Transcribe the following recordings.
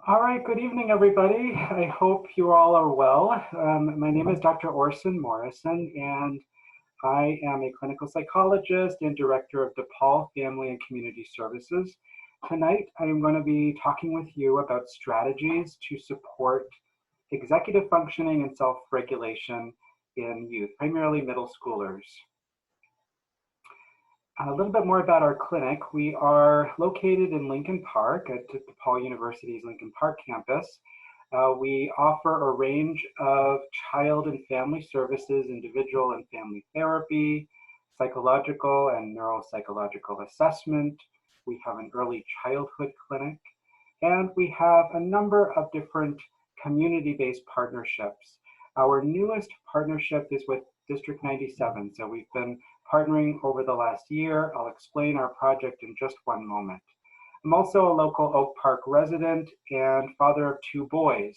All right, good evening, everybody. I hope you all are well. My name is Dr. Orson Morrison, and I am a clinical psychologist and director of DePaul Family and Community Services. Tonight, I am going to be talking with you about strategies to support executive functioning and self-regulation in youth, primarily middle schoolers. A little bit more about our clinic. We are located in Lincoln Park at DePaul University's Lincoln Park campus. We offer a range of child and family services, individual and family therapy, psychological and neuropsychological assessment. We have an early childhood clinic, and we have a number of different community-based partnerships. Our newest partnership is with District 97, so we've been partnering over the last year. I'll explain our project in just one moment. I'm also a local Oak Park resident and father of two boys,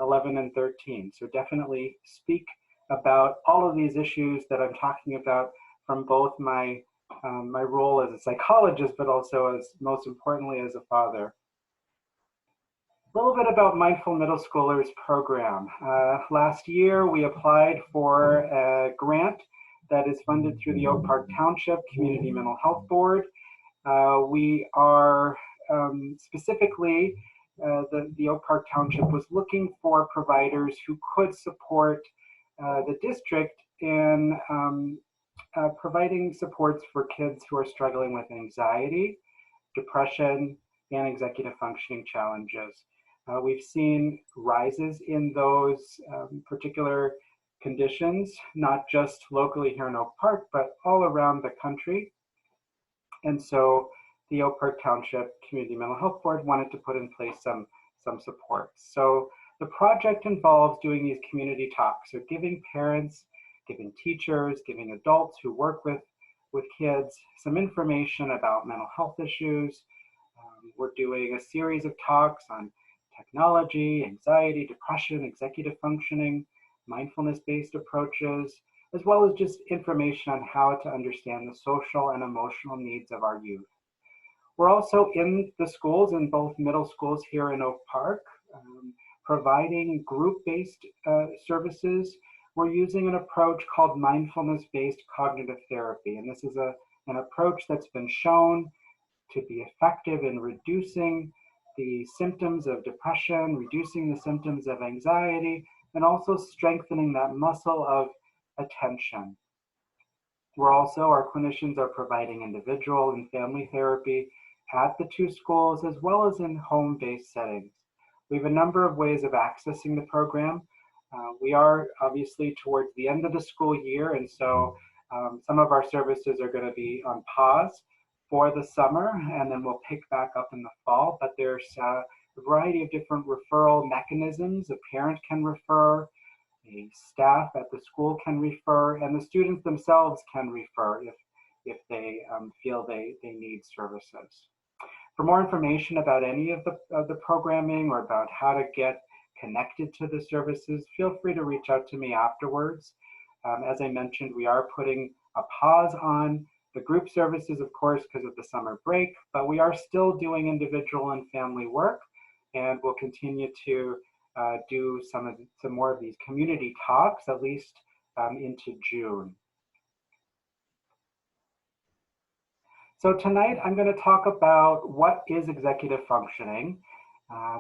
11 and 13. So definitely speak about all of these issues that I'm talking about from both my role as a psychologist, but also as most importantly as a father. A little bit about Mindful Middle Schoolers program. Last year, we applied for a grant that is funded through the Oak Park Township Community Mental Health Board. We are specifically, the Oak Park Township was looking for providers who could support the district in providing supports for kids who are struggling with anxiety, depression, and executive functioning challenges. We've seen rises in those particular conditions, not just locally here in Oak Park, but all around the country. And so the Oak Park Township Community Mental Health Board wanted to put in place some support. So the project involves doing these community talks, so giving parents, giving teachers, giving adults who work with kids some information about mental health issues. We're doing a series of talks on technology, anxiety, depression, executive functioning, mindfulness-based approaches, as well as just information on how to understand the social and emotional needs of our youth. We're also in the schools, in both middle schools here in Oak Park, providing group-based services. We're using an approach called mindfulness-based cognitive therapy, and this is an approach that's been shown to be effective in reducing the symptoms of depression, reducing the symptoms of anxiety, and also strengthening that muscle of attention. Our clinicians are providing individual and family therapy at the two schools, as well as in home-based settings. We have a number of ways of accessing the program. We are obviously towards the end of the school year, and so some of our services are going to be on pause for the summer, and then we'll pick back up in the fall. But there's a variety of different referral mechanisms. A parent can refer, a staff at the school can refer, and the students themselves can refer if they feel they need services. For more information about any of the programming or about how to get connected to the services, feel free to reach out to me afterwards. As I mentioned, we are putting a pause on the group services, of course, because of the summer break, but we are still doing individual and family work, and we'll continue to do some more of these community talks, at least into June. So tonight I'm going to talk about what is executive functioning.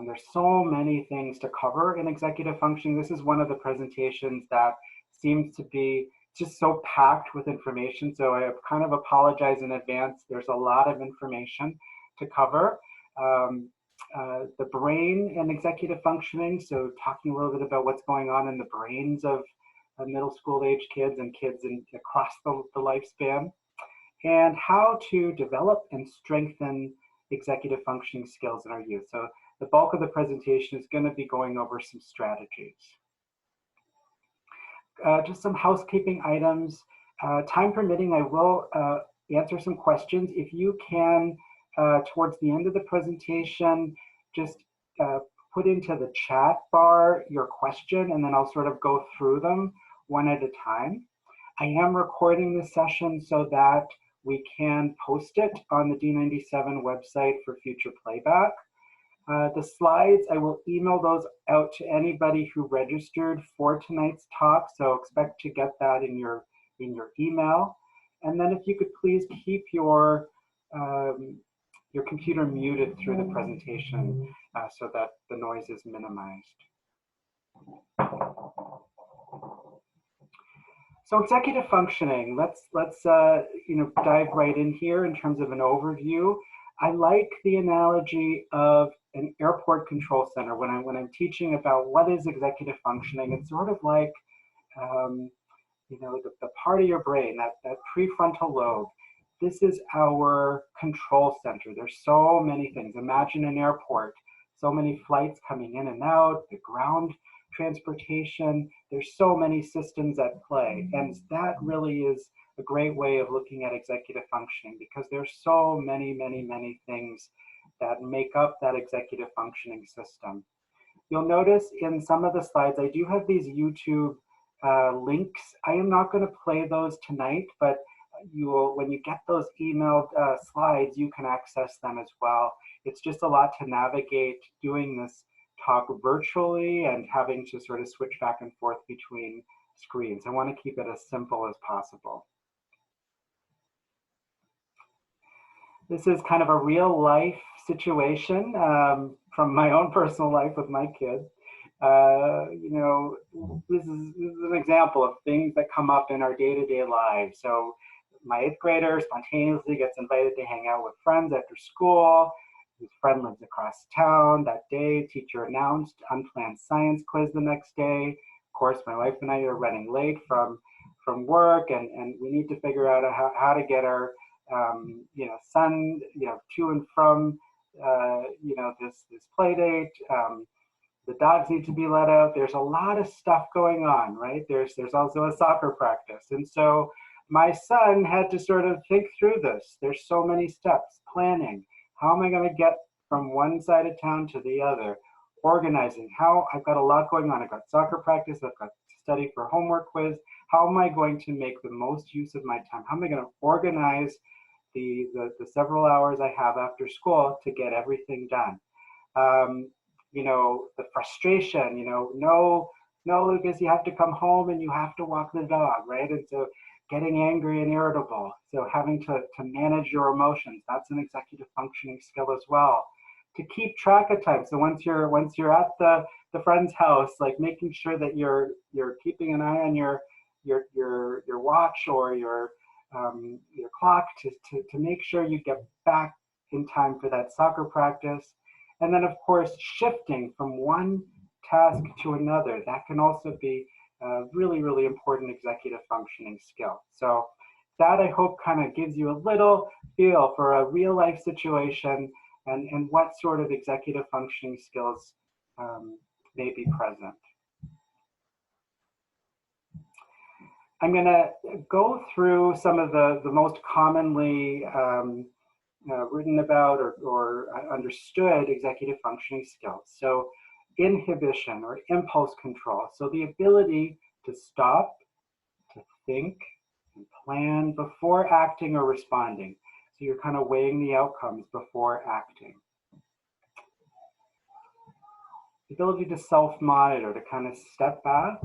There's so many things to cover in executive functioning. This is one of the presentations that seems to be just so packed with information, so I kind of apologize in advance. There's a lot of information to cover. The brain and executive functioning, so talking a little bit about what's going on in the brains of middle school age kids and kids across the lifespan, and how to develop and strengthen executive functioning skills in our youth. So the bulk of the presentation is going to be going over some strategies. Just some housekeeping items. Time permitting, I will answer some questions. If you can, towards the end of the presentation, just put into the chat bar your question, and then I'll sort of go through them one at a time. I am recording this session so that we can post it on the D97 website for future playback. The slides, I will email those out to anybody who registered for tonight's talk, so expect to get that in your email. And then if you could please keep your computer muted through the presentation so that the noise is minimized. So executive functioning, let's dive right in here in terms of an overview. I like the analogy of an airport control center when I'm teaching about what is executive functioning. It's sort of like the part of your brain, that prefrontal lobe. This is our control center. There's so many things. Imagine an airport, so many flights coming in and out, the ground transportation. There's so many systems at play. And that really is a great way of looking at executive functioning because there's so many things that make up that executive functioning system. You'll notice in some of the slides, I do have these YouTube links. I am not going to play those tonight, but you will, when you get those emailed slides, you can access them as well. It's just a lot to navigate doing this talk virtually and having to sort of switch back and forth between screens. I want to keep it as simple as possible. This is kind of a real life situation from my own personal life with my kids. This is an example of things that come up in our day-to-day lives. So my 8th grader spontaneously gets invited to hang out with friends after school. His friend lives across town. That day, teacher announced unplanned science quiz the next day. Of course, my wife and I are running late from work, and we need to figure out how to get our son to and from this play date. The dogs need to be let out. There's a lot of stuff going on, right? There's also a soccer practice. And so my son had to sort of think through this. There's so many steps, planning. How am I going to get from one side of town to the other? Organizing. I've got a lot going on. I've got soccer practice. I've got to study for homework quiz. How am I going to make the most use of my time? How am I going to organize the several hours I have after school to get everything done? The frustration, no, because you have to come home and you have to walk the dog, right? And so getting angry and irritable. So having to manage your emotions, that's an executive functioning skill as well. To keep track of time. So once you're at the friend's house, like making sure that you're keeping an eye on your watch or your clock to make sure you get back in time for that soccer practice. And then, of course, shifting from one task to another. That can also be a really important executive functioning skill. So that, I hope, kind of gives you a little feel for a real life situation and what sort of executive functioning skills may be present. I'm going to go through some of the most commonly written about or understood executive functioning skills. So inhibition or impulse control. So the ability to stop, to think, and plan before acting or responding. So you're kind of weighing the outcomes before acting. The ability to self-monitor, to kind of step back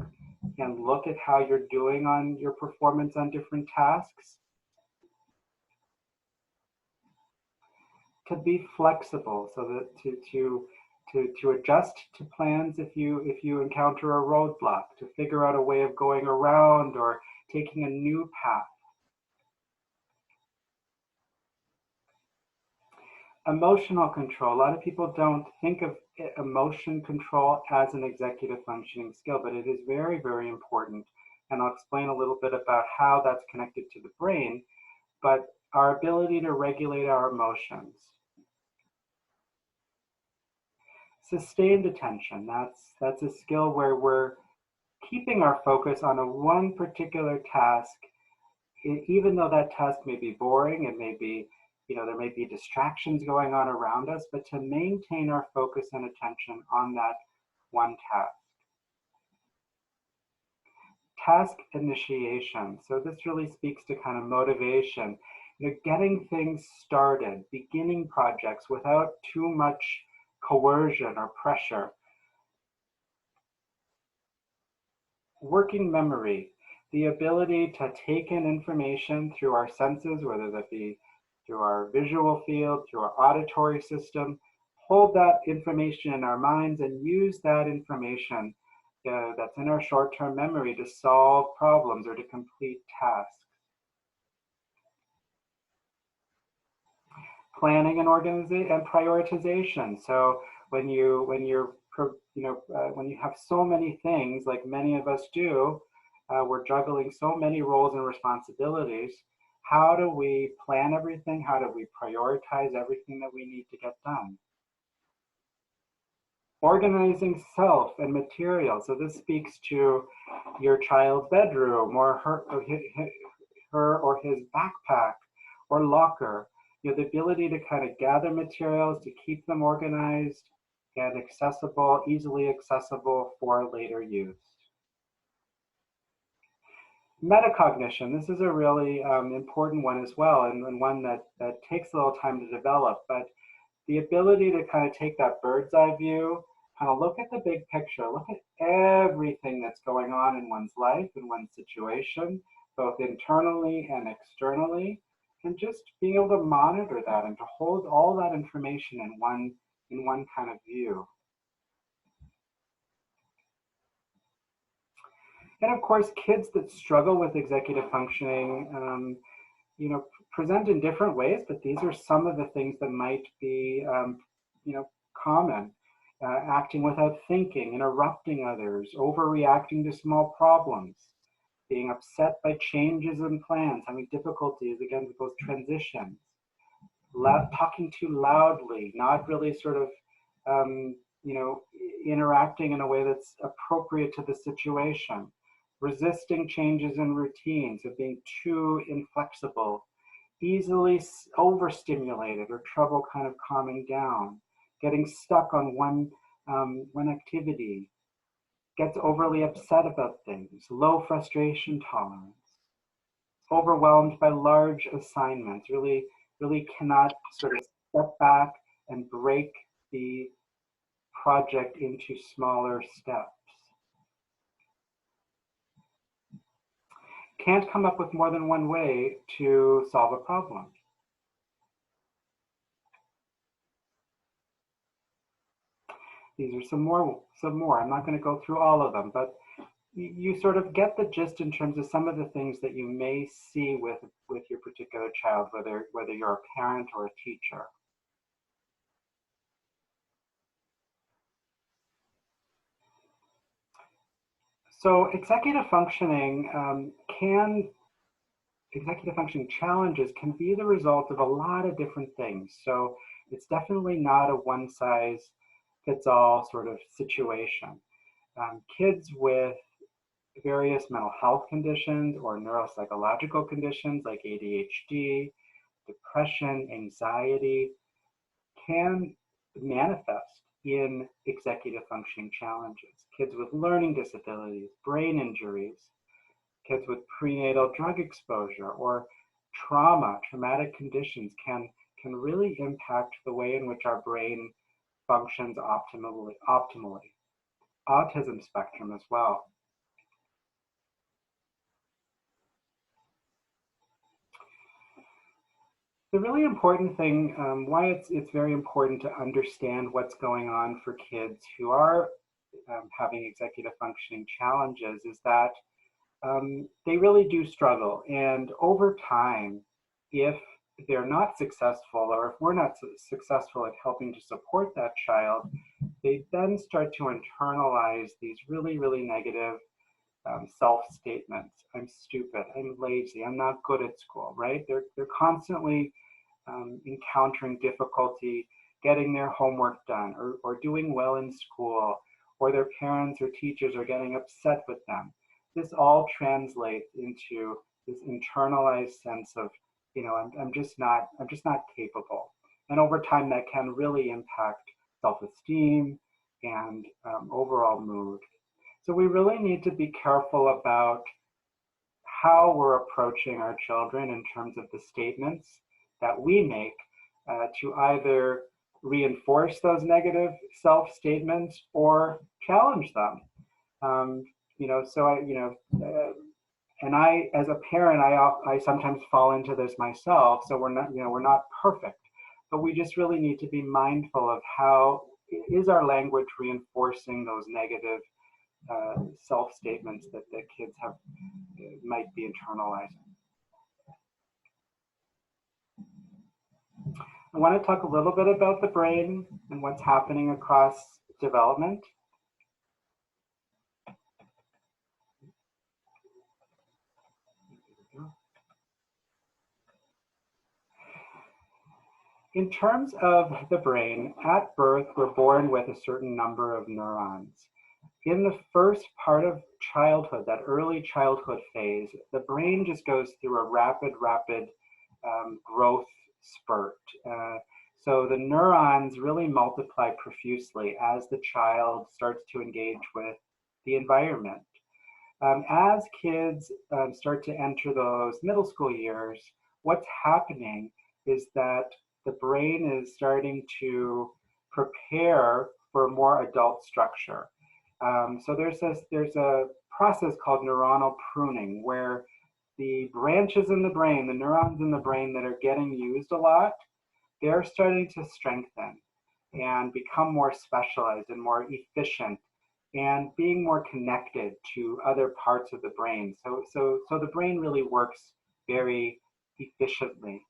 and look at how you're doing on your performance on different tasks. To be flexible, so that to adjust to plans if you encounter a roadblock, to figure out a way of going around or taking a new path. Emotional control. A lot of people don't think of emotion control as an executive functioning skill, but it is very important. And I'll explain a little bit about how that's connected to the brain, but our ability to regulate our emotions. Sustained attention, that's a skill where we're keeping our focus on one particular task, even though that task may be boring, it may be, there may be distractions going on around us, but to maintain our focus and attention on that one task. Task initiation. So this really speaks to kind of motivation, getting things started, beginning projects without too much coercion or pressure. Working memory, the ability to take in information through our senses, whether that be through our visual field, through our auditory system, hold that information in our minds and use that information that's in our short-term memory to solve problems or to complete tasks. Planning and organization and prioritization. So when you have so many things, like many of us do, we're juggling so many roles and responsibilities. How do we plan everything? How do we prioritize everything that we need to get done? Organizing self and material. So this speaks to your child's bedroom or her or his backpack or locker. The ability to kind of gather materials, to keep them organized and accessible, easily accessible for later use. Metacognition, this is a really important one as well, and one that takes a little time to develop, but the ability to kind of take that bird's eye view, kind of look at the big picture, look at everything that's going on in one's life, in one's situation, both internally and externally, and just being able to monitor that and to hold all that information in one kind of view. And of course, kids that struggle with executive functioning, present in different ways, but these are some of the things that might be, common. Acting without thinking, interrupting others, overreacting to small problems, being upset by changes in plans, having difficulties, again, with those transitions, talking too loudly, not really sort of, interacting in a way that's appropriate to the situation, resisting changes in routines, of being too inflexible, easily overstimulated or trouble kind of calming down, getting stuck on one activity, gets overly upset about things, low frustration tolerance, overwhelmed by large assignments, really cannot sort of step back and break the project into smaller steps. Can't come up with more than one way to solve a problem. These are some more. I'm not going to go through all of them, but you sort of get the gist in terms of some of the things that you may see with your particular child, whether you're a parent or a teacher. So executive functioning executive functioning challenges can be the result of a lot of different things. So it's definitely not a one-size-fits-all sort of situation. Kids with various mental health conditions or neuropsychological conditions like ADHD, depression, anxiety can manifest in executive functioning challenges. Kids with learning disabilities, brain injuries, kids with prenatal drug exposure or traumatic conditions can really impact the way in which our brain functions optimally. Autism spectrum as well. The really important thing, why it's very important to understand what's going on for kids who are having executive functioning challenges, is that they really do struggle. And over time, if they're not successful, or if we're not successful at helping to support that child, they then start to internalize these really negative self-statements. I'm stupid, I'm lazy, I'm not good at school, right? They're constantly encountering difficulty getting their homework done or doing well in school, or their parents or teachers are getting upset with them. This all translates into this internalized sense of, I'm just not capable. And over time, that can really impact self-esteem and overall mood. So we really need to be careful about how we're approaching our children in terms of the statements that we make to either reinforce those negative self-statements or challenge them. Um, so and I, as a parent, I sometimes fall into this myself. So we're not perfect, but we just really need to be mindful of how is our language reinforcing those negative self-statements that the kids might be internalizing. I want to talk a little bit about the brain and what's happening across development. In terms of the brain, at birth, we're born with a certain number of neurons. In the first part of childhood, that early childhood phase, the brain just goes through a rapid growth spurt. So the neurons really multiply profusely as the child starts to engage with the environment. As kids start to enter those middle school years, what's happening is that the brain is starting to prepare for more adult structure. So there's a process called neuronal pruning where the branches in the brain, the neurons in the brain that are getting used a lot, they're starting to strengthen and become more specialized and more efficient and being more connected to other parts of the brain. So the brain really works very efficiently.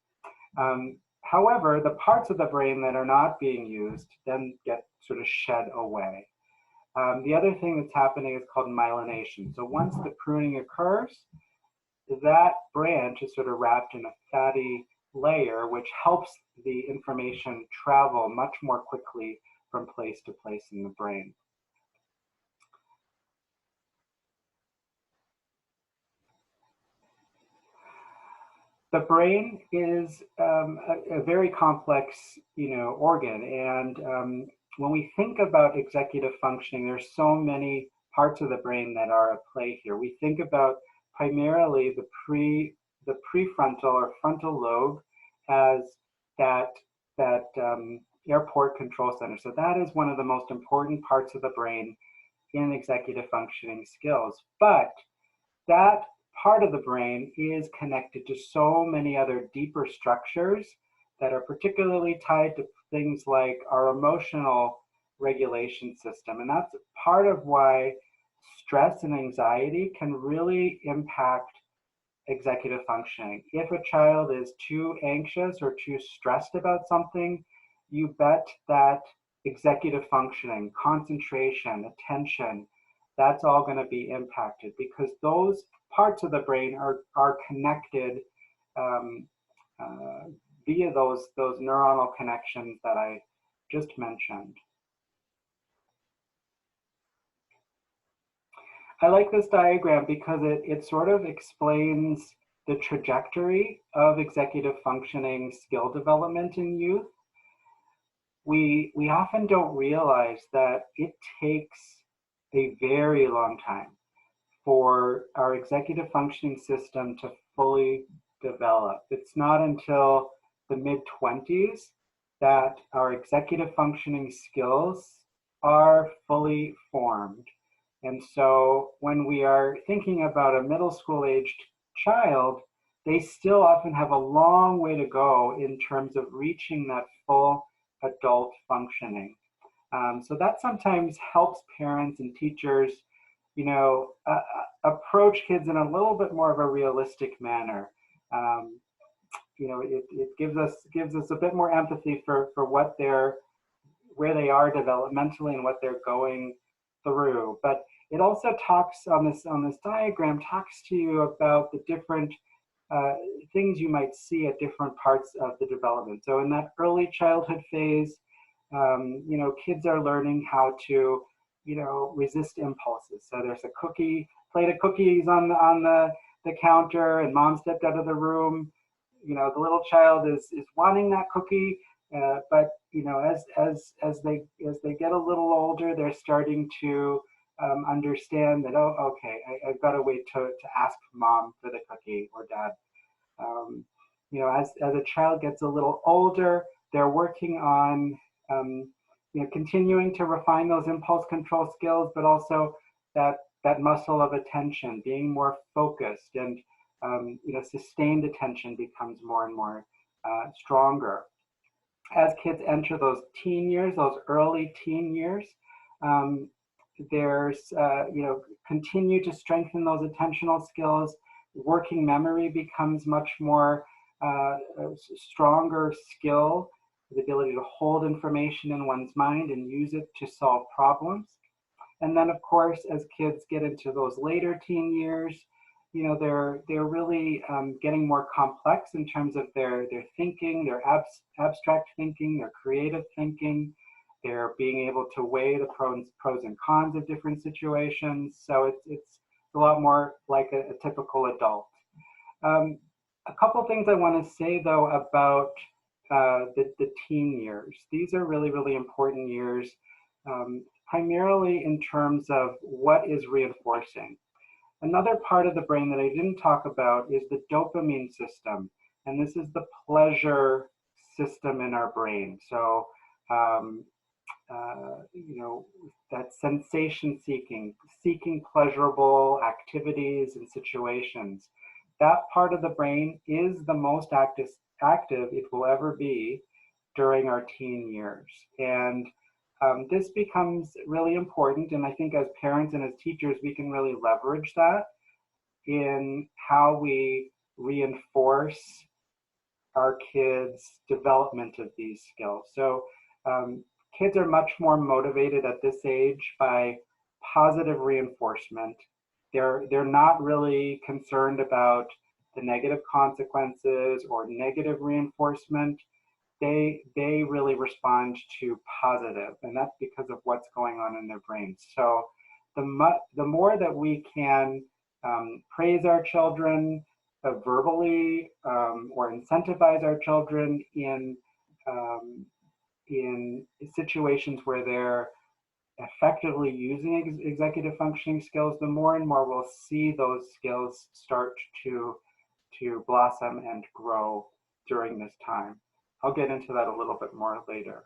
However, the parts of the brain that are not being used then get sort of shed away. The other thing that's happening is called myelination. So once the pruning occurs, that branch is sort of wrapped in a fatty layer, which helps the information travel much more quickly from place to place in the brain. The brain is a very complex, organ, and when we think about executive functioning, there's so many parts of the brain that are at play here. We think about primarily the prefrontal or frontal lobe as that airport control center. So that is one of the most important parts of the brain in executive functioning skills. But that part of the brain is connected to so many other deeper structures that are particularly tied to things like our emotional regulation system. And that's part of why stress and anxiety can really impact executive functioning. If a child is too anxious or too stressed about something, you bet that executive functioning, concentration, attention, that's all going to be impacted because those parts of the brain are connected via those neuronal connections that I just mentioned. I like this diagram because it sort of explains the trajectory of executive functioning skill development in youth. We often don't realize that it takes a very long time for our executive functioning system to fully develop. It's not until the mid-20s that our executive functioning skills are fully formed. And so when we are thinking about a middle school aged child, they still often have a long way to go in terms of reaching that full adult functioning. So that sometimes helps parents and teachers, approach kids in a little bit more of a realistic manner. It gives us a bit more empathy for where they are developmentally and what they're going through. But it also talks on this diagram talks to you about the different things you might see at different parts of the development. So in that early childhood phase, kids are learning how to, resist impulses. So there's a plate of cookies on the counter, and mom stepped out of the room. The little child is wanting that cookie, but as they get a little older, they're starting to understand that, oh, okay, I've got to wait to ask mom for the cookie or dad. You know, as a child gets a little older, they're working on, you know, continuing to refine those impulse control skills, but also that muscle of attention, being more focused, and you know, sustained attention becomes more and more stronger. As kids enter those teen years, those early teen years, um, there's, you know, continue to strengthen those attentional skills. Working memory becomes much more stronger skill, the ability to hold information in one's mind and use it to solve problems. And then, of course, as kids get into those later teen years, you know, they're really getting more complex in terms of their thinking, their abstract thinking, their creative thinking. They're being able to weigh the pros and cons of different situations. So it's a lot more like a typical adult. A couple things I want to say, though, about the teen years. These are really, really important years, primarily in terms of what is reinforcing. Another part of the brain that I didn't talk about is the dopamine system. And this is the pleasure system in our brain. So, you know, that sensation seeking, seeking pleasurable activities and situations. That part of the brain is the most active it will ever be during our teen years. And this becomes really important, and I think as parents and as teachers, we can really leverage that in how we reinforce our kids' development of these skills. So kids are much more motivated at this age by positive reinforcement. They're not really concerned about the negative consequences or negative reinforcement. They really respond to positive, and that's because of what's going on in their brains. So the more that we can praise our children verbally or incentivize our children in situations where they're effectively using executive functioning skills, the more and more we'll see those skills start to blossom and grow during this time. I'll get into that a little bit more later.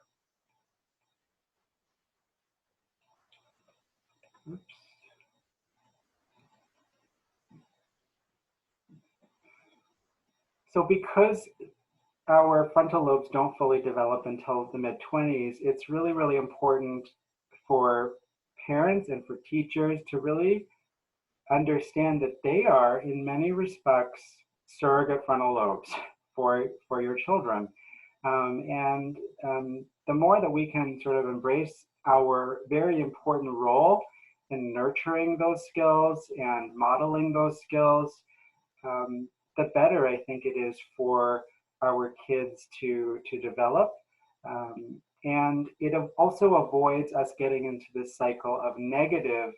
Oops. So because our frontal lobes don't fully develop until the mid-20s, it's really, really important for parents and for teachers to really understand that they are, in many respects, surrogate frontal lobes for your children. The more that we can sort of embrace our very important role in nurturing those skills and modeling those skills, the better I think it is for our kids to develop. And it also avoids us getting into this cycle of negative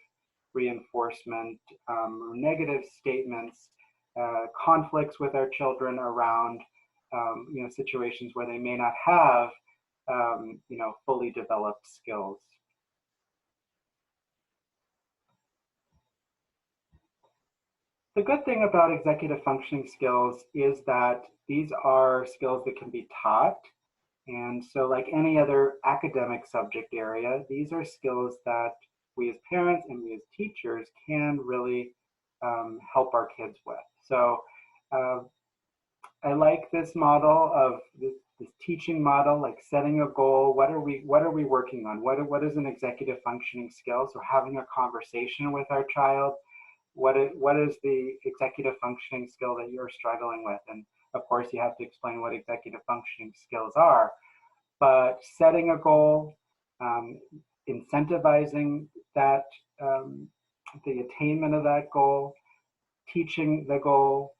reinforcement, negative statements, conflicts with our children around you know, situations where they may not have you know, fully developed skills. The good thing about executive functioning skills is that these are skills that can be taught. And so like any other academic subject area, these are skills that we as parents and we as teachers can really help our kids with. So I like this model of this teaching model, like setting a goal. What are we working on? What is an executive functioning skill? So having a conversation with our child. What is the executive functioning skill that you're struggling with? And of course, you have to explain what executive functioning skills are. But setting a goal, incentivizing that, the attainment of that goal, teaching the goal,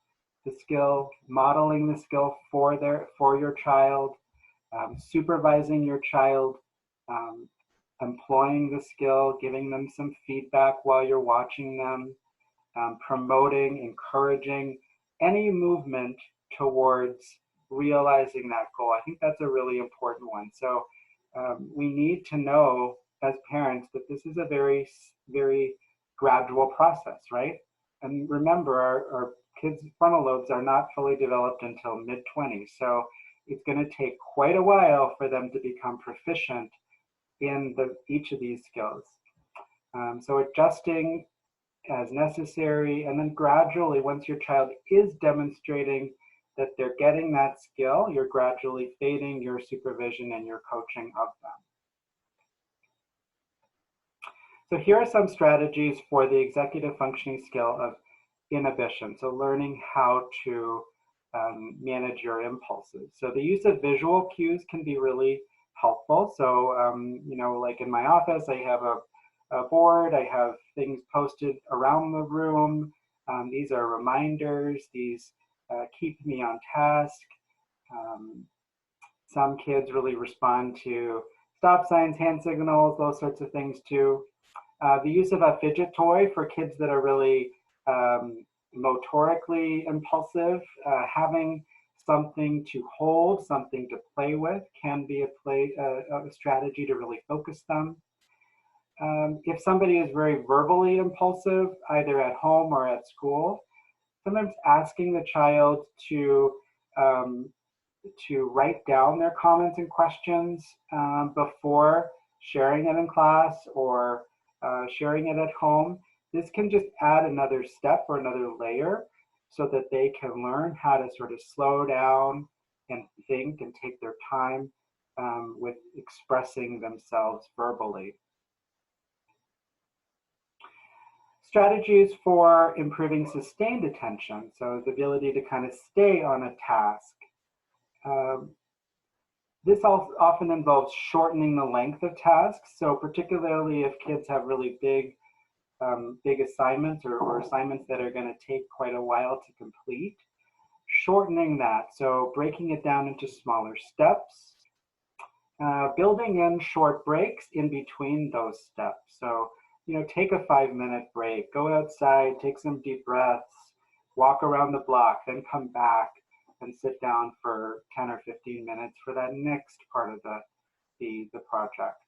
the skill, modeling the skill for your child, supervising your child, employing the skill, giving them some feedback while you're watching them, promoting, encouraging any movement towards realizing that goal. I think that's a really important one. So we need to know as parents that this is a very, very gradual process, right? And remember, our kids' frontal lobes are not fully developed until mid-20s. So it's going to take quite a while for them to become proficient in each of these skills. So adjusting as necessary, and then gradually, once your child is demonstrating that they're getting that skill, you're gradually fading your supervision and your coaching of them. So here are some strategies for the executive functioning skill of inhibition. So learning how to manage your impulses. So the use of visual cues can be really helpful. So, you know, like in my office, I have a board, I have things posted around the room. These are reminders, these keep me on task. Some kids really respond to stop signs, hand signals, those sorts of things too. The use of a fidget toy for kids that are really motorically impulsive, having something to hold, something to play with can be a strategy to really focus them. If somebody is very verbally impulsive, either at home or at school, sometimes asking the child to write down their comments and questions before sharing it in class or sharing it at home. This can just add another step or another layer so that they can learn how to sort of slow down and think and take their time with expressing themselves verbally. Strategies for improving sustained attention, so the ability to kind of stay on a task. This often involves shortening the length of tasks, so particularly if kids have really big assignments or assignments that are going to take quite a while to complete, shortening that, so breaking it down into smaller steps, building in short breaks in between those steps. So, you know, take a 5-minute break, go outside, take some deep breaths, walk around the block, then come back and sit down for 10 or 15 minutes for that next part of the project.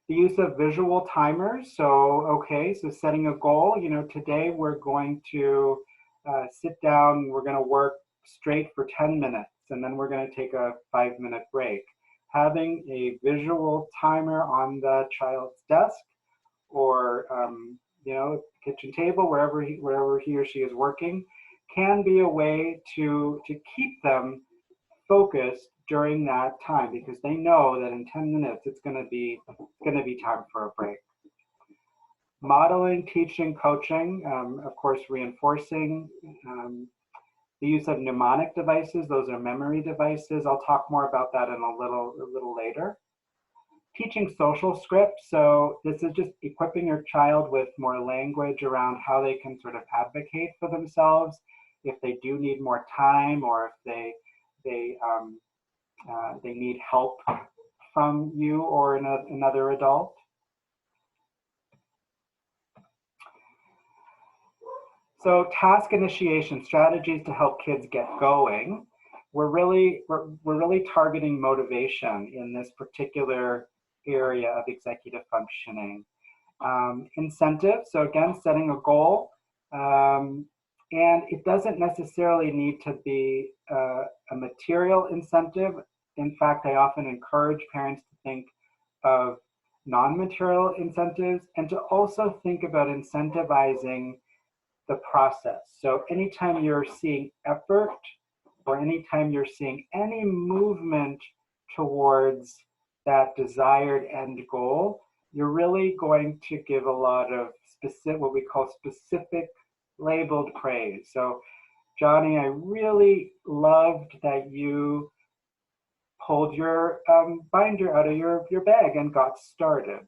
The use of visual timers. So, okay, so setting a goal, you know, today we're going to sit down, we're going to work straight for 10 minutes, and then we're going to take a 5-minute break. Having a visual timer on the child's desk or, you know, kitchen table, wherever he or she is working, can be a way to keep them focused during that time, because they know that in 10 minutes it's going to be time for a break. Modeling, teaching, coaching, of course, reinforcing. The use of mnemonic devices, those are memory devices. I'll talk more about that in a little later. Teaching social scripts, so this is just equipping your child with more language around how they can sort of advocate for themselves if they do need more time or if they need help from you or another adult. So task initiation, strategies to help kids get going. We're really targeting motivation in this particular area of executive functioning. Incentive, so again, setting a goal. And it doesn't necessarily need to be a material incentive. In fact, I often encourage parents to think of non-material incentives and to also think about incentivizing the process. So anytime you're seeing effort or anytime you're seeing any movement towards that desired end goal, you're really going to give a lot of what we call specific labeled praise. So Johnny, I really loved that you pulled your binder out of your bag and got started.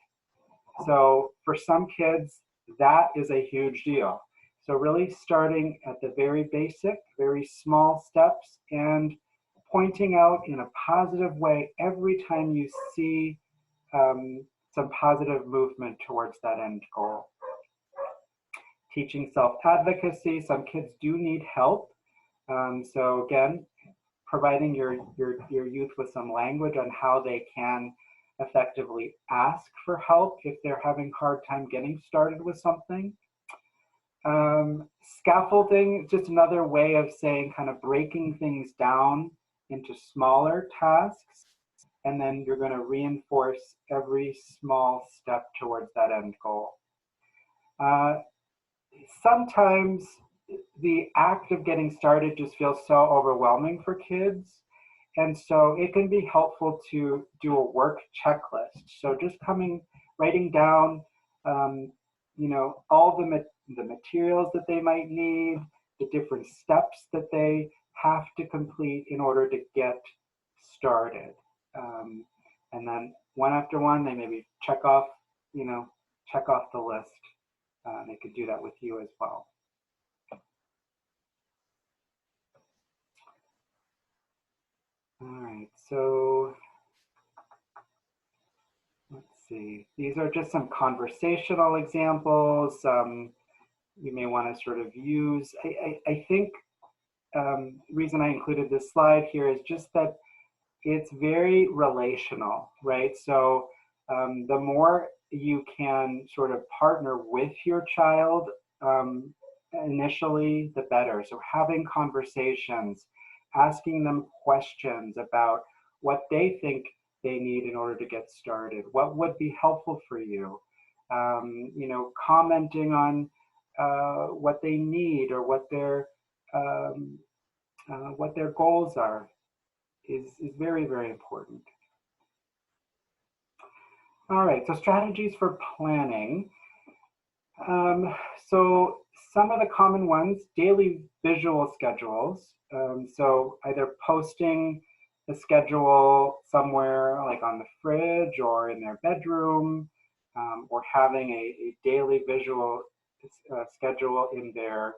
So for some kids, that is a huge deal. So really starting at the very basic, very small steps and pointing out in a positive way every time you see some positive movement towards that end goal. Teaching self-advocacy, some kids do need help. So again, providing your youth with some language on how they can effectively ask for help if they're having a hard time getting started with something. Scaffolding is just another way of saying kind of breaking things down into smaller tasks, and then you're going to reinforce every small step towards that end goal. Sometimes the act of getting started just feels so overwhelming for kids. And so it can be helpful to do a work checklist. So just writing down, all the materials that they might need, the different steps that they have to complete in order to get started. And then one after one, they maybe check off the list. They could do that with you as well. All right, so let's see. These are just some conversational examples you may want to sort of use. I think the reason I included this slide here is just that it's very relational, right? So the more you can sort of partner with your child initially, the better. So having conversations, asking them questions about what they think they need in order to get started, what would be helpful for you, commenting on what they need or what their goals are is very, very important. All right, so strategies for planning. So some of the common ones, daily visual schedules. So either posting the schedule somewhere like on the fridge or in their bedroom, or having a daily visual schedule in their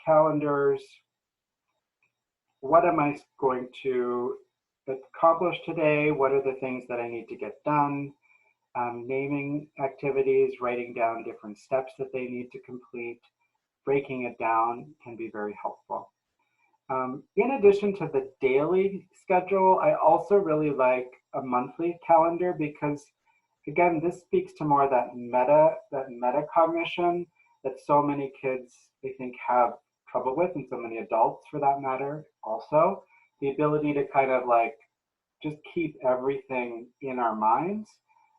calendars. What am I going to accomplish today? What are the things that I need to get done? Naming activities, writing down different steps that they need to complete, breaking it down can be very helpful. In addition to the daily schedule, I also really like a monthly calendar because, again, this speaks to more that metacognition that so many kids, I think, have trouble with, and so many adults for that matter also. The ability to kind of like just keep everything in our minds.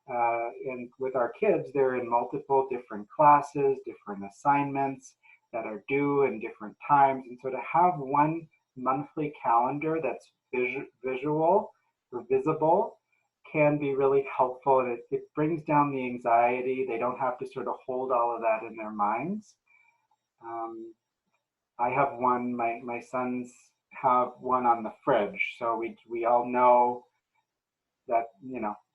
And with our kids, they're in multiple different classes, different assignments that are due in different times. And so to have one monthly calendar that's visual or visible can be really helpful. And it brings down the anxiety. They don't have to sort of hold all of that in their minds. I have one, my sons have one on the fridge. So we all know that,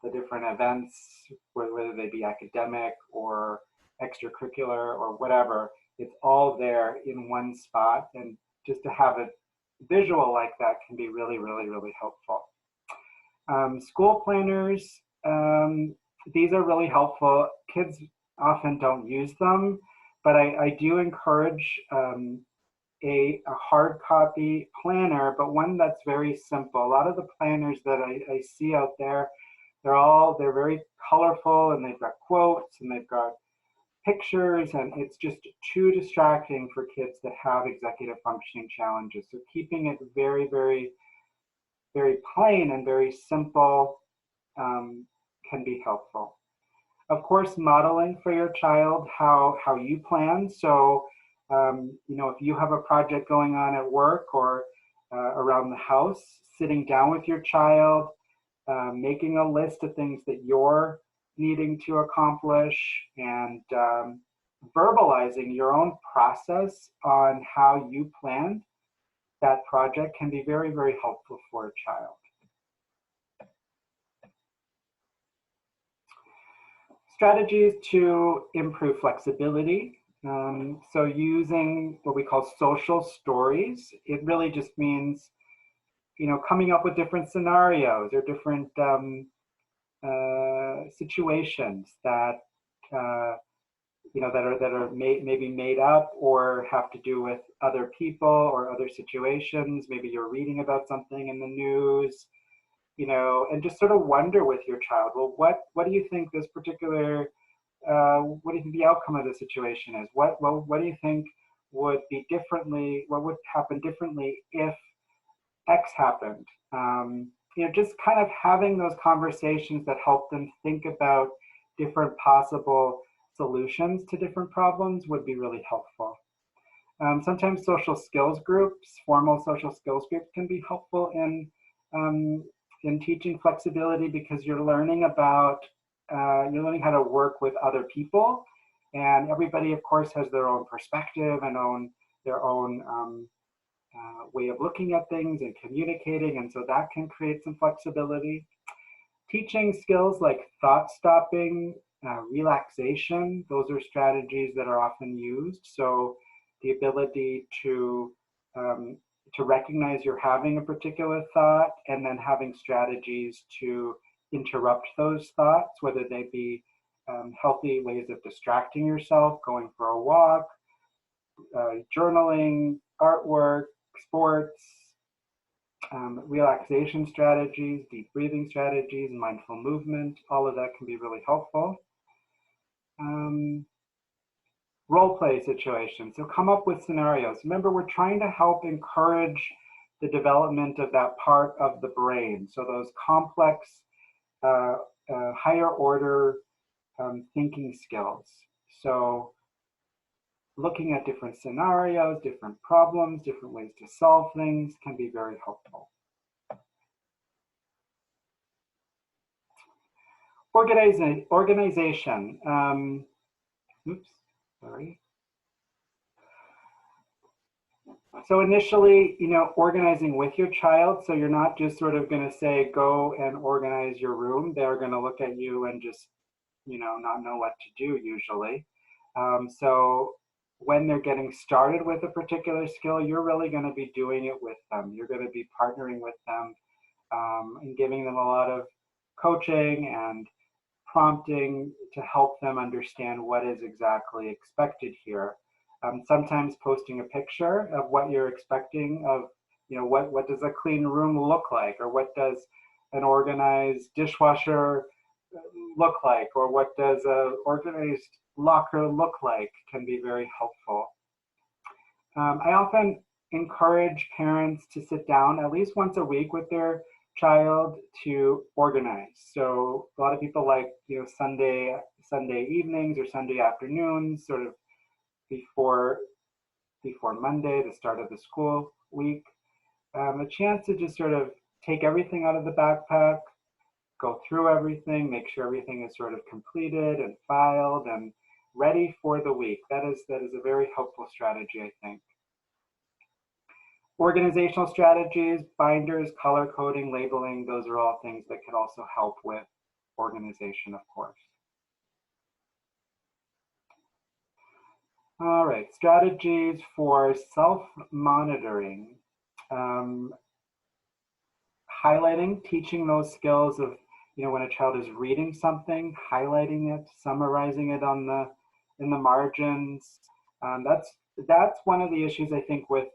the different events, whether they be academic or extracurricular or whatever, it's all there in one spot. And just to have it visual like that can be really, really, really helpful. School planners, these are really helpful. Kids often don't use them, but I do encourage a hard copy planner, but one that's very simple. A lot of the planners that I see out there, they're very colorful and they've got quotes and they've got pictures, and it's just too distracting for kids that have executive functioning challenges. So keeping it very, very, very plain and very simple can be helpful. Of course, modeling for your child how you plan. So if you have a project going on at work or around the house, sitting down with your child, making a list of things that you're needing to accomplish, and verbalizing your own process on how you planned that project can be very, very helpful for a child. Strategies to improve flexibility. So using what we call social stories, it really just means, coming up with different scenarios or different situations that, that are maybe made up or have to do with other people or other situations. Maybe you're reading about something in the news and just sort of wonder with your child, well, what do you think this particular, what do you think the outcome of the situation is? What do you think would be differently, what would happen differently if X happened? Just kind of having those conversations that help them think about different possible solutions to different problems would be really helpful. Sometimes social skills groups, formal social skills groups can be helpful in teaching flexibility, because you're learning about, you're learning how to work with other people, and everybody of course has their own perspective and their own way of looking at things and communicating, and so that can create some flexibility. Teaching skills like thought stopping, relaxation, those are strategies that are often used. So the ability to recognize you're having a particular thought, and then having strategies to interrupt those thoughts, whether they be healthy ways of distracting yourself, going for a walk, journaling, artwork, sports, relaxation strategies, deep breathing strategies, mindful movement. All of that can be really helpful. Role play situations. So come up with scenarios. Remember, we're trying to help encourage the development of that part of the brain. So those complex, higher order thinking skills. So looking at different scenarios, different problems, different ways to solve things can be very helpful. Organization. Oops, sorry. So initially, organizing with your child. So you're not just sort of going to say, go and organize your room. They're going to look at you and just, not know what to do usually. So when they're getting started with a particular skill, you're really going to be doing it with them. You're going to be partnering with them and giving them a lot of coaching and prompting to help them understand what is exactly expected here. Sometimes posting a picture of what you're expecting of, what does a clean room look like, or what does an organized dishwasher look like, or what does an organized locker look like, can be very helpful. I often encourage parents to sit down at least once a week with their child to organize. So a lot of people like, Sunday evenings or Sunday afternoons, sort of before Monday, the start of the school week, a chance to just sort of take everything out of the backpack, go through everything, make sure everything is sort of completed and filed and ready for the week. That is a very helpful strategy, I think. Organizational strategies, binders, color coding, labeling, those are all things that can also help with organization, of course. All right, strategies for self-monitoring. Highlighting, teaching those skills of, when a child is reading something, highlighting it, summarizing it in the margins. That's one of the issues, I think, with,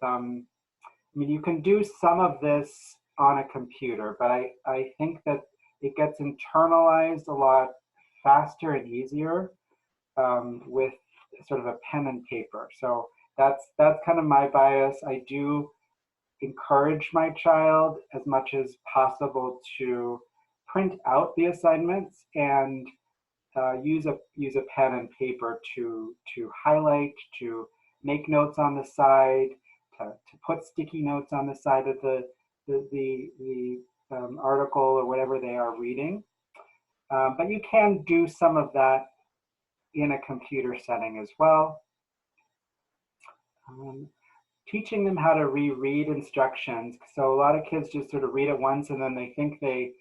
you can do some of this on a computer, but I think that it gets internalized a lot faster and easier with sort of a pen and paper. So that's kind of my bias. I do encourage my child as much as possible to print out the assignments and use a pen and paper to highlight, to make notes on the side, to put sticky notes on the side of the article or whatever they are reading. But you can do some of that in a computer setting as well. Teaching them how to reread instructions. So a lot of kids just sort of read it once and then they think they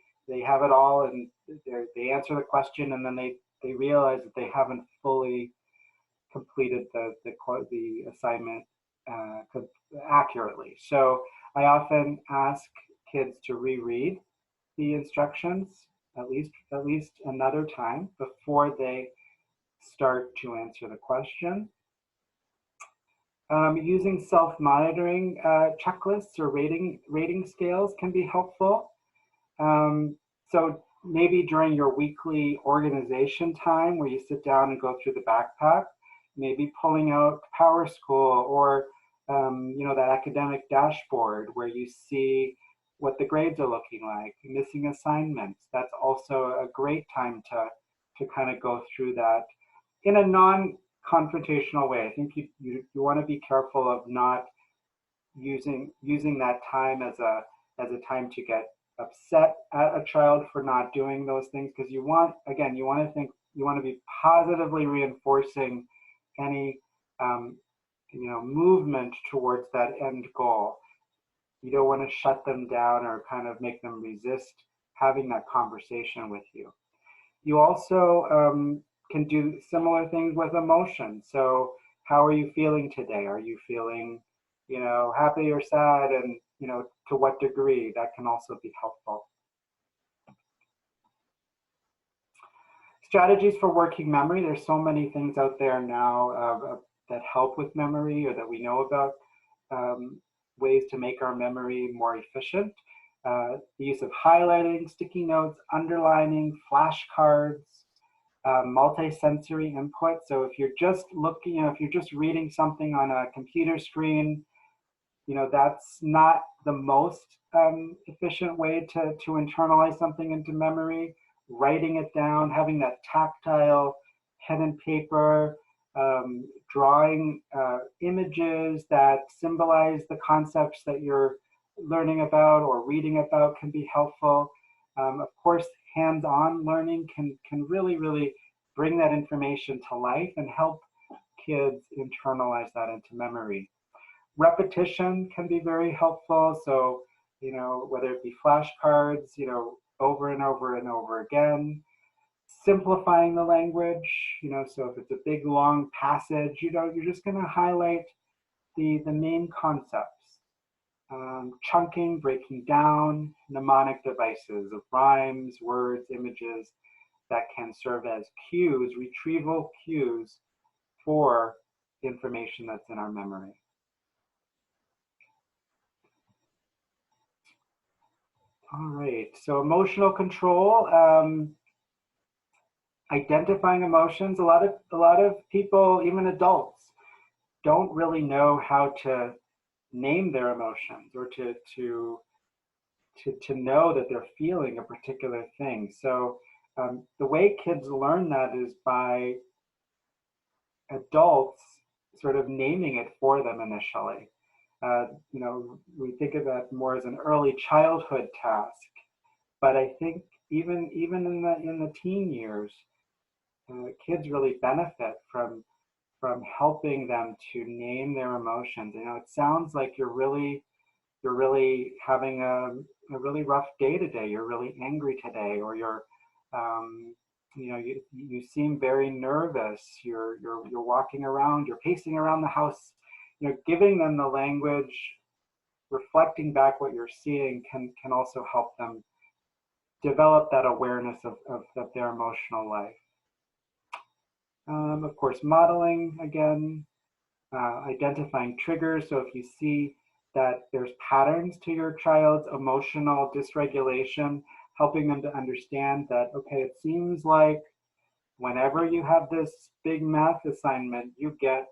have it all, and they answer the question, and then they realize that they haven't fully completed the assignment accurately. So I often ask kids to reread the instructions at least another time before they start to answer the question. Using self-monitoring checklists or rating scales can be helpful. So maybe during your weekly organization time where you sit down and go through the backpack, maybe pulling out Power School or that academic dashboard where you see what the grades are looking like, missing assignments. That's also a great time to kind of go through that in a non-confrontational way. I think you want to be careful of not using that time as a time to get upset at a child for not doing those things, because you want to be positively reinforcing any movement towards that end goal. You don't want to shut them down or kind of make them resist having that conversation with you. You also can do similar things with emotion. So how are you feeling today? Are you feeling, happy or sad? And, to what degree? That can also be helpful. Strategies for working memory. There's so many things out there now that help with memory or that we know about, ways to make our memory more efficient. The use of highlighting, sticky notes, underlining, flashcards, multi-sensory input. So if you're just looking, if you're just reading something on a computer screen, that's not the most efficient way to internalize something into memory. Writing it down, having that tactile pen and paper, drawing images that symbolize the concepts that you're learning about or reading about can be helpful. Of course, hands-on learning can really, really bring that information to life and help kids internalize that into memory. Repetition can be very helpful. So, whether it be flashcards, over and over and over again. Simplifying the language, so if it's a big long passage, you're just going to highlight the main concepts. Chunking, breaking down, mnemonic devices of rhymes, words, images that can serve as cues, retrieval cues for information that's in our memory. All right, so emotional control, identifying emotions. A lot of people, even adults, don't really know how to name their emotions or to know that they're feeling a particular thing. So the way kids learn that is by adults sort of naming it for them initially. We think of that more as an early childhood task, but I think even in the teen years, kids really benefit from helping them to name their emotions. It sounds like you're really having a really rough day today. You're really angry today, or you seem very nervous. You're walking around. You're pacing around the house. Giving them the language, reflecting back what you're seeing can also help them develop that awareness of their emotional life. Of course, modeling again, identifying triggers. So if you see that there's patterns to your child's emotional dysregulation, helping them to understand that, okay, it seems like whenever you have this big math assignment, you get,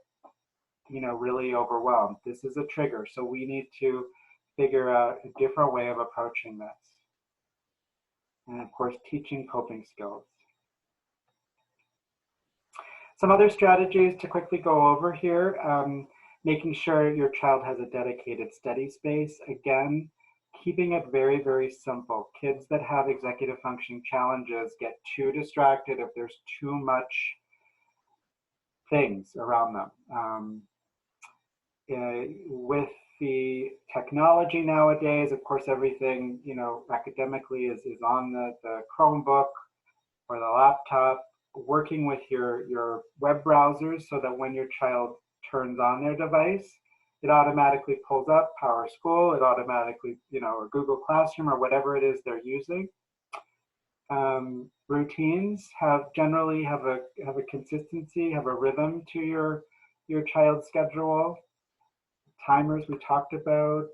really overwhelmed. This is a trigger. So we need to figure out a different way of approaching this. And of course, teaching coping skills. Some other strategies to quickly go over here. Making sure your child has a dedicated study space. Again, keeping it very, very simple. Kids that have executive functioning challenges get too distracted if there's too much things around them. With the technology nowadays, of course, everything, academically is on the Chromebook or the laptop. Working with your web browsers so that when your child turns on their device, it automatically pulls up Power School, it automatically, or Google Classroom or whatever it is they're using. Routines generally have a consistency, have a rhythm to your child's schedule. Timers we talked about.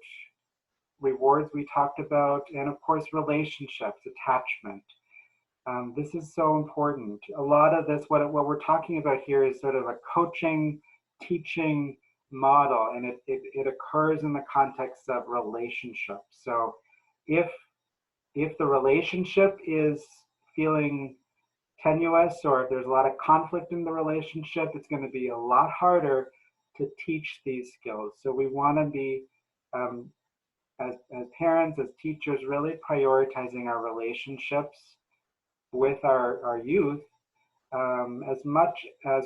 rewards we talked about, and of course relationships, attachment. This is so important. A lot of this, what we're talking about here is sort of a coaching, teaching model, and it occurs in the context of relationships. So if the relationship is feeling tenuous, or if there's a lot of conflict in the relationship, it's going to be a lot harder to teach these skills. So we want to be, as parents, as teachers, really prioritizing our relationships with our youth, as much as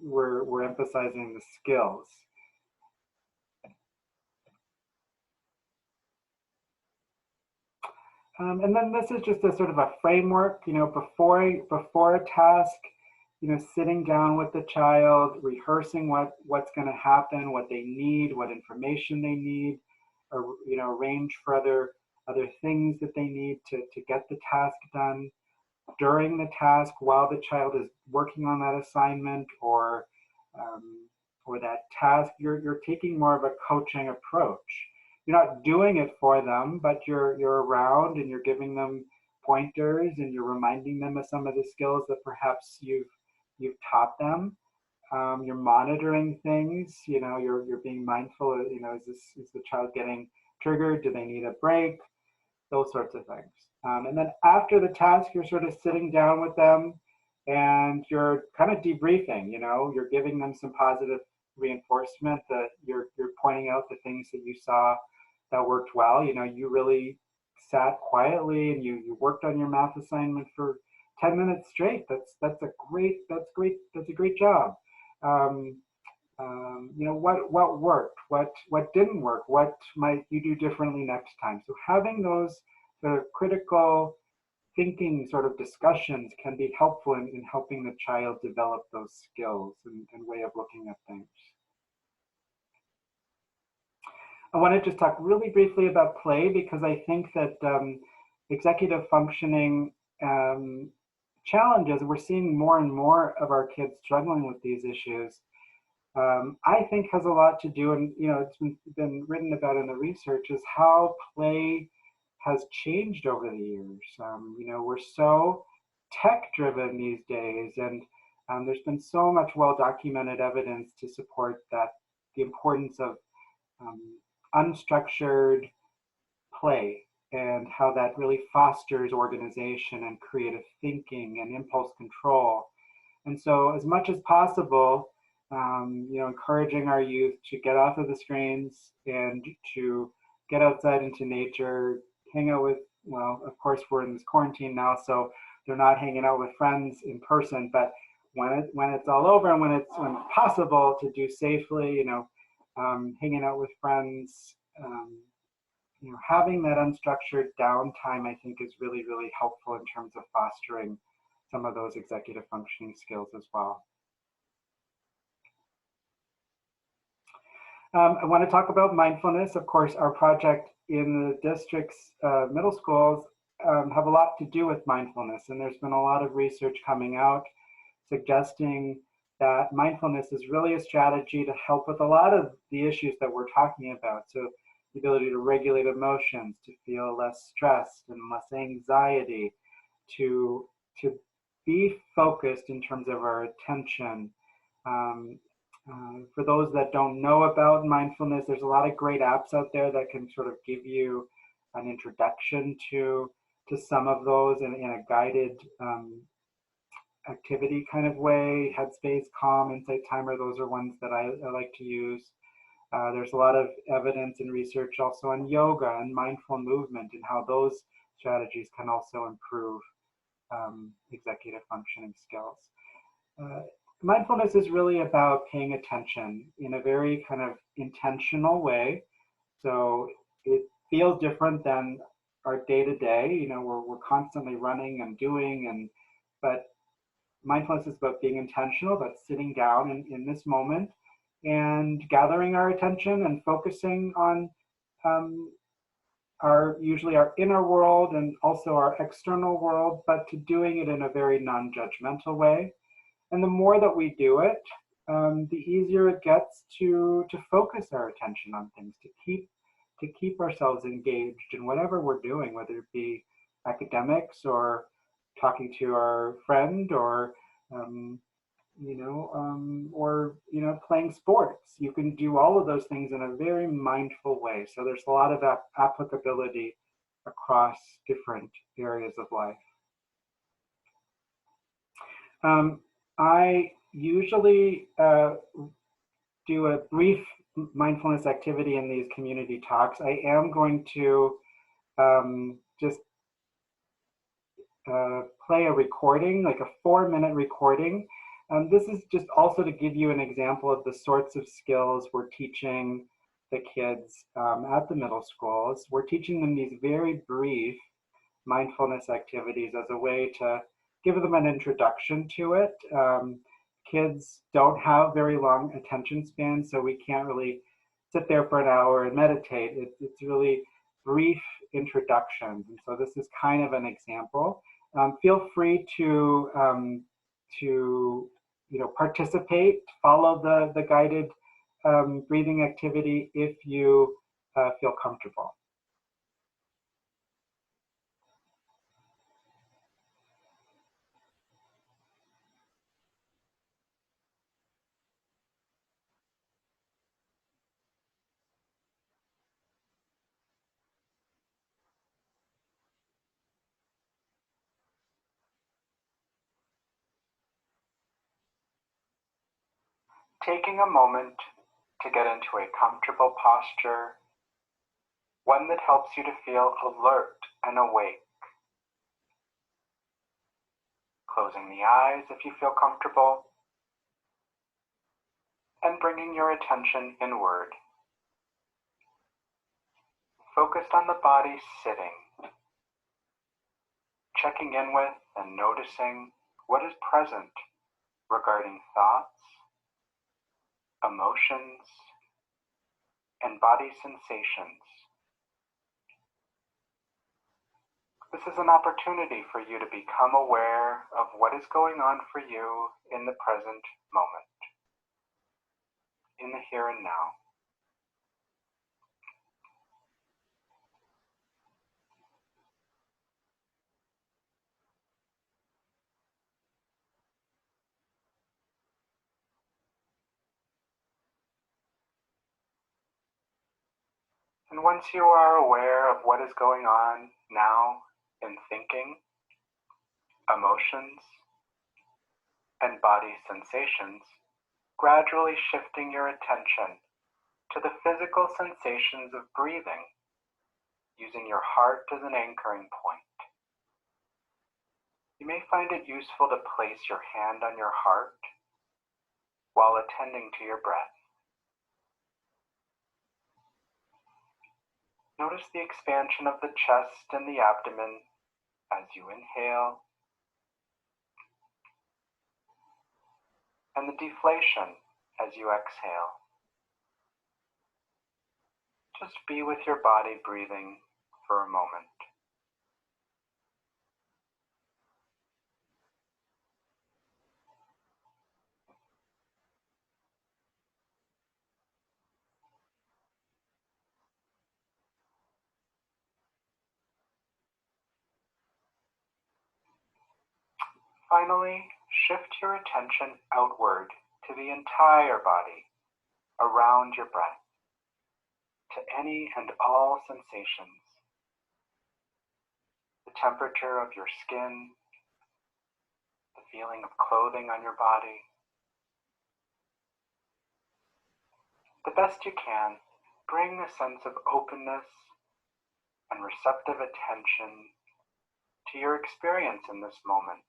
we're emphasizing the skills. And then this is just a sort of a framework, before a task, sitting down with the child, rehearsing what's going to happen, what they need, what information they need, or arrange for other things that they need to get the task done. During the task, while the child is working on that assignment or that task, you're taking more of a coaching approach. You're not doing it for them, but you're around and you're giving them pointers and you're reminding them of some of the skills that perhaps you've taught them. You're monitoring things. You're being mindful of, is the child getting triggered? Do they need a break? Those sorts of things. And then after the task, you're sort of sitting down with them and you're kind of debriefing. You're giving them some positive reinforcement, that you're pointing out the things that you saw that worked well. You really sat quietly and you worked on your math assignment for 10 minutes straight. That's a great job. What worked, what didn't work, what might you do differently next time. So having those sort of critical thinking sort of discussions can be helpful in helping the child develop those skills and way of looking at things. I want to just talk really briefly about play, because I think that executive functioning challenges, we're seeing more and more of our kids struggling with these issues, I think has a lot to do, and it's been written about in the research, is how play has changed over the years. We're so tech-driven these days, and there's been so much well-documented evidence to support that the importance of unstructured play, and how that really fosters organization and creative thinking and impulse control. And so as much as possible, encouraging our youth to get off of the screens and to get outside into nature, hang out with, well, of course we're in this quarantine now, so they're not hanging out with friends in person, but when it's all over and when it's possible to do safely, hanging out with friends, having that unstructured downtime, I think, is really, really helpful in terms of fostering some of those executive functioning skills as well. I want to talk about mindfulness. Of course, our project in the district's middle schools have a lot to do with mindfulness, and there's been a lot of research coming out suggesting that mindfulness is really a strategy to help with a lot of the issues that we're talking about. So the ability to regulate emotions, to feel less stressed and less anxiety, to be focused in terms of our attention. For those that don't know about mindfulness, there's a lot of great apps out there that can sort of give you an introduction to some of those in a guided activity kind of way. Headspace, Calm, Insight Timer, those are ones that I like to use. There's a lot of evidence and research also on yoga and mindful movement and how those strategies can also improve executive functioning skills. Mindfulness is really about paying attention in a very kind of intentional way. So it feels different than our day-to-day. We're constantly running and doing, but mindfulness is about being intentional, about sitting down in this moment and gathering our attention and focusing on usually our inner world and also our external world, but to doing it in a very non-judgmental way. And the more that we do it, the easier it gets to focus our attention on things, to keep to keep ourselves engaged in whatever we're doing, whether it be academics or talking to our friend or playing sports. You can do all of those things in a very mindful way. So there's a lot of applicability across different areas of life. I usually do a brief mindfulness activity in these community talks. I am going to just play a recording, like a 4-minute recording. This is just also to give you an example of the sorts of skills we're teaching the kids at the middle schools. We're teaching them these very brief mindfulness activities as a way to give them an introduction to it. Kids don't have very long attention spans, so we can't really sit there for an hour and meditate. It's really brief introductions, and so this is kind of an example. Feel free to participate, follow the guided breathing activity if you feel comfortable. Taking a moment to get into a comfortable posture, one that helps you to feel alert and awake. Closing the eyes if you feel comfortable, and bringing your attention inward. Focused on the body sitting, checking in with and noticing what is present regarding thoughts, emotions, and body sensations. This is an opportunity for you to become aware of what is going on for you in the present moment, in the here and now. And once you are aware of what is going on now in thinking, emotions, and body sensations, gradually shifting your attention to the physical sensations of breathing, using your heart as an anchoring point. You may find it useful to place your hand on your heart while attending to your breath. Notice the expansion of the chest and the abdomen as you inhale, and the deflation as you exhale. Just be with your body breathing for a moment. Finally, shift your attention outward to the entire body around your breath, to any and all sensations. The temperature of your skin, the feeling of clothing on your body. The best you can, bring a sense of openness and receptive attention to your experience in this moment.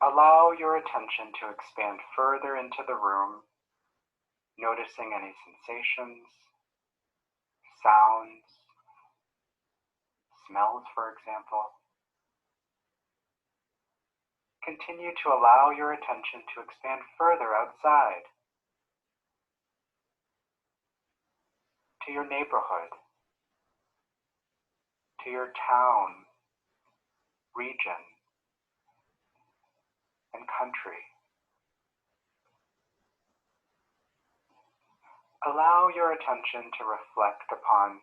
Allow your attention to expand further into the room, noticing any sensations, sounds, smells, for example. Continue to allow your attention to expand further outside, to your neighborhood, to your town, region, and country. allow your attention to reflect upon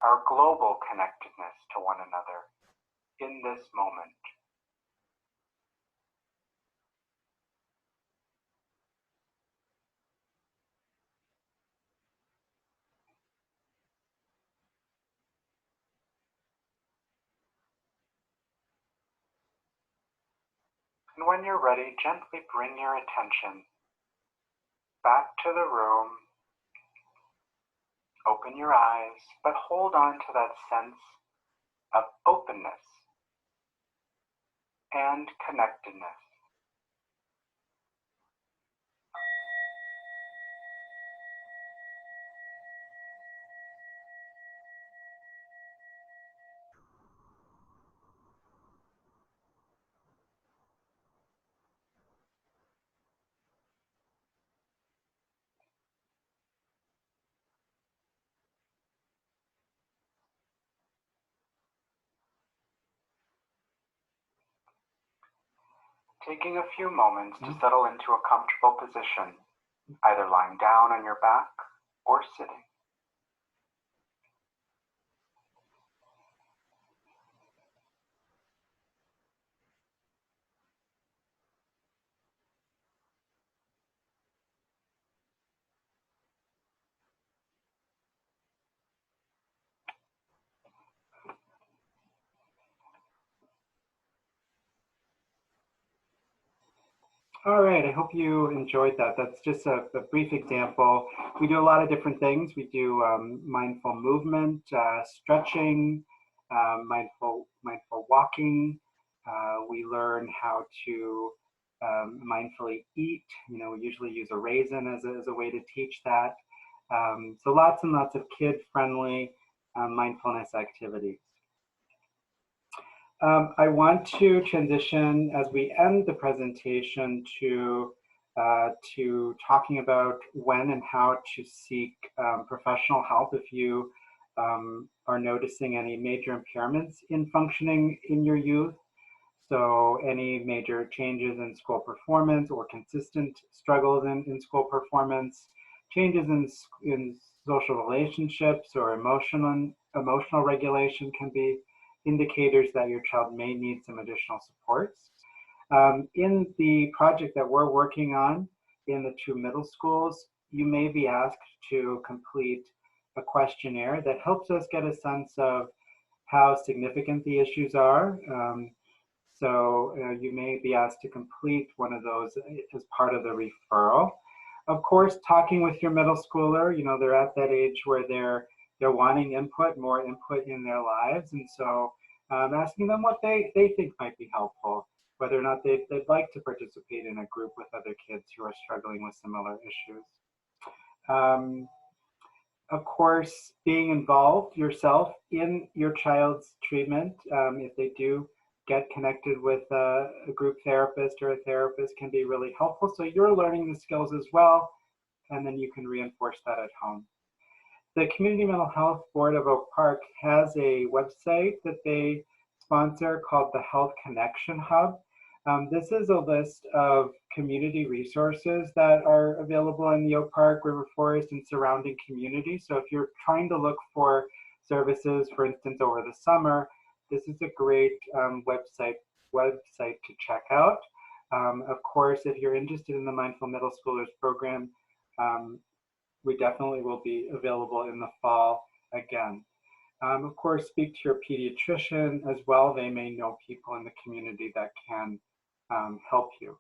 our global connectedness to one another in this moment. And when you're ready, gently bring your attention back to the room. Open your eyes, but hold on to that sense of openness and connectedness. Taking a few moments to settle into a comfortable position, either lying down on your back or sitting. All right, I hope you enjoyed that. That's just a brief example. We do a lot of different things. We do mindful movement, stretching, mindful walking. We learn how to mindfully eat. You know, we usually use a raisin as a way to teach that. So lots and lots of kid-friendly mindfulness activities. I want to transition as we end the presentation to talking about when and how to seek professional help if you are noticing any major impairments in functioning in your youth. So any major changes in school performance or consistent struggles in school performance, changes in social relationships or emotional regulation can be indicators that your child may need some additional supports. In the project that we're working on in the 2 middle schools, you may be asked to complete a questionnaire that helps us get a sense of how significant the issues are. So you may be asked to complete one of those as part of the referral. Of course, talking with your middle schooler, you know, they're at that age where they're wanting input, more input in their lives. And so asking them what they think might be helpful, whether or not they'd like to participate in a group with other kids who are struggling with similar issues. Of course, being involved yourself in your child's treatment, if they do get connected with a group therapist or a therapist, can be really helpful. So you're learning the skills as well, and then you can reinforce that at home. The Community Mental Health Board of Oak Park has a website that they sponsor called the Health Connection Hub. This is a list of community resources that are available in the Oak Park, River Forest, and surrounding communities. So if you're trying to look for services, for instance, over the summer, this is a great website to check out. Of course, if you're interested in the Mindful Middle Schoolers program, we definitely will be available in the fall again. Of course, speak to your pediatrician as well. They may know people in the community that can help you.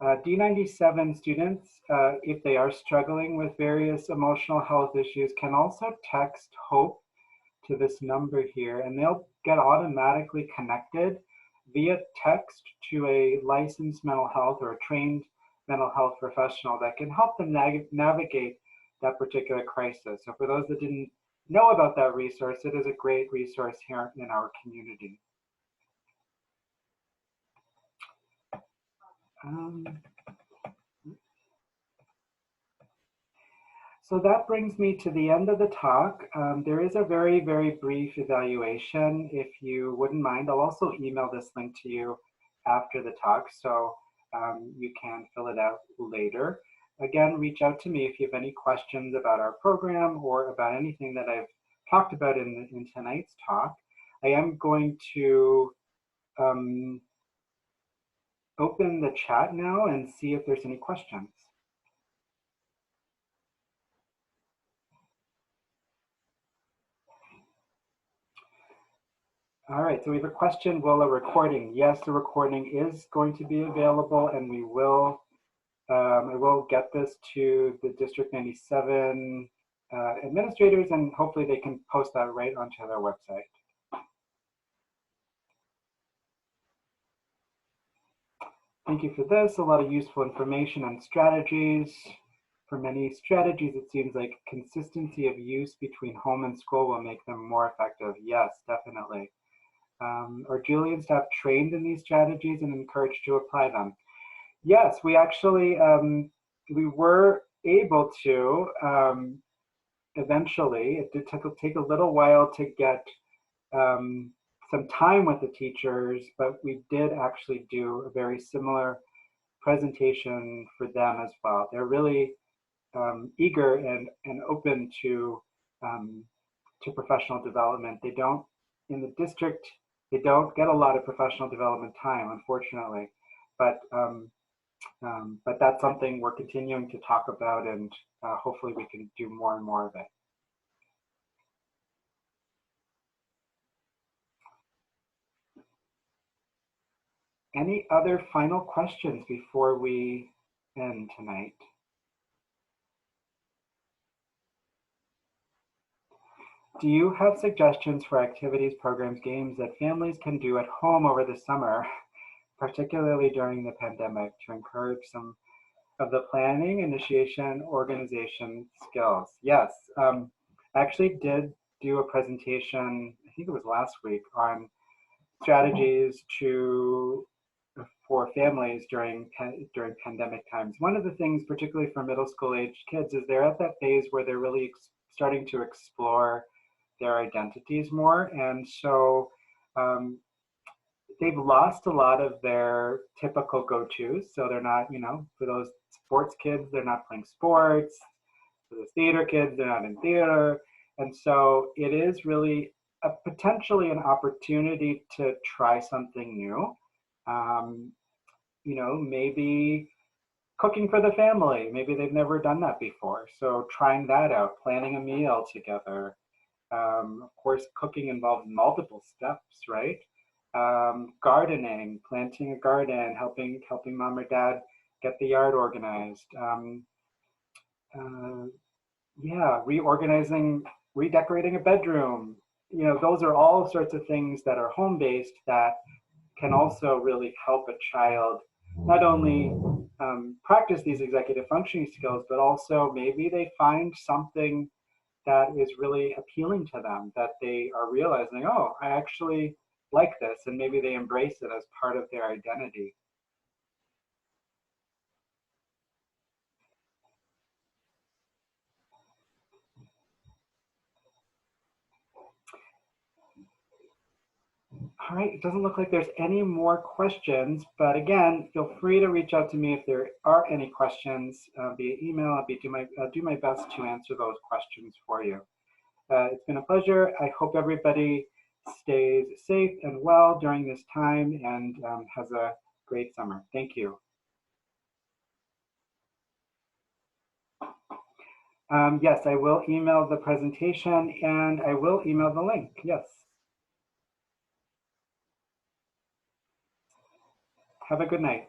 D97 students, if they are struggling with various emotional health issues, can also text HOPE to this number here, and they'll get automatically connected via text to a licensed mental health or a trained mental health professional that can help them navigate that particular crisis. So for those that didn't know about that resource, it is a great resource here in our community. So that brings me to the end of the talk. There is a very, very brief evaluation. If you wouldn't mind, I'll also email this link to you after the talk, so you can fill it out later. again, reach out to me if you have any questions about our program or about anything that I've talked about in tonight's talk. I am going to open the chat now and see if there's any questions. All right, so we have a question, will a recording? Yes, the recording is going to be available, and we will, I will get this to the District 97 administrators, and hopefully they can post that right onto their website. Thank you for this. A lot of useful information on strategies. For many strategies, it seems like consistency of use between home and school will make them more effective. Yes, definitely. Are Julian staff trained in these strategies and encouraged to apply them? Yes, we actually, we were able to eventually. It did take a little while to get some time with the teachers, but we did actually do a very similar presentation for them as well. They're really eager and open to professional development. They don't, in the district, they don't get a lot of professional development time, unfortunately, but that's something we're continuing to talk about, and hopefully we can do more and more of it. Any other final questions before we end tonight? Do you have suggestions for activities, programs, games that families can do at home over the summer, particularly during the pandemic, to encourage some of the planning, initiation, organization skills? Yes, I actually did do a presentation, I think it was last week, on strategies for families during pandemic times. One of the things, particularly for middle school age kids, is they're at that phase where they're really starting to explore their identities more. And so they've lost a lot of their typical go-tos. So they're not, for those sports kids, they're not playing sports. For the theater kids, they're not in theater. And so it is really potentially an opportunity to try something new. Maybe cooking for the family. Maybe they've never done that before. So trying that out, planning a meal together. Of course, cooking involves multiple steps, right? Gardening, planting a garden, helping mom or dad get the yard organized. Reorganizing, redecorating a bedroom. Those are all sorts of things that are home-based that can also really help a child not only practice these executive functioning skills, but also maybe they find something that is really appealing to them, that they are realizing, oh, I actually like this, and maybe they embrace it as part of their identity. All right, it doesn't look like there's any more questions, but again, feel free to reach out to me if there are any questions via email. I'll do my best to answer those questions for you. It's been a pleasure. I hope everybody stays safe and well during this time and has a great summer. Thank you. Yes, I will email the presentation and I will email the link. Yes. Have a good night.